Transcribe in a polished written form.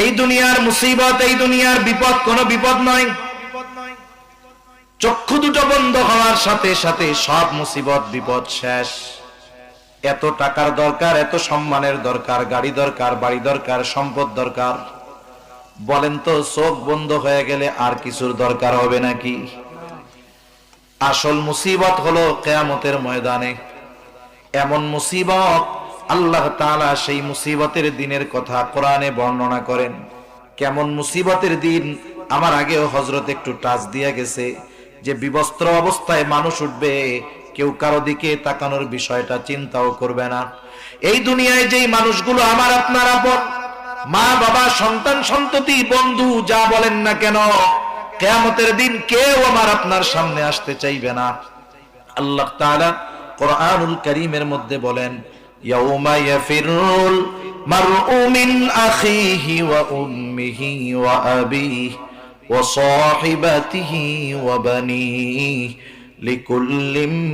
এই দুনিয়ার মুসিবত, এই দুনিয়ার বিপদ কোনো বিপদ নয়। চক্ষু দুটো বন্ধ হওয়ার সাথে সাথে সব মুসিবত বিপদ শেষ। এত টাকার দরকার, এত সম্মানের দরকার, গাড়ি দরকার, বাড়ি দরকার, সম্পদ দরকার, বলেন তো চোখ বন্ধ হয়ে গেলে আর কিছুর দরকার হবে নাকি? আসল মুসিবত হলো কিয়ামতের ময়দানে। এমন মুসিবত, আল্লাহ তাআলা সেই মুসিবতের দিনের কথা কোরআনে বর্ণনা করেন। কেমন মুসিবতের দিন? আমার আগেও হযরত একটু টাচ দিয়ে গেছে যে বিবস্ত্র অবস্থায় মানুষ উঠবে, কেউ কারো দিকে তাকানোর বিষয়টা চিন্তাও করবে না। এই দুনিয়ায় যেই মানুষগুলো আমার আপনার আপন, মা বাবা, সন্তান সন্ততি, বন্ধু, যা বলেন না কেন, কিয়ামতের দিন কেউ আমার আপনার সামনে আসতে চাইবে না। আল্লাহ তাআলা কোরআনুল কারীমের মধ্যে বলেন, ইয়াউমা ইয়াফিরুল মারউ মিন আখিহি ওয়া উম্মিহি ওয়া আবিহি ওয়া সাহিবাতিহি ওয়া বানিহি লিকুল্লি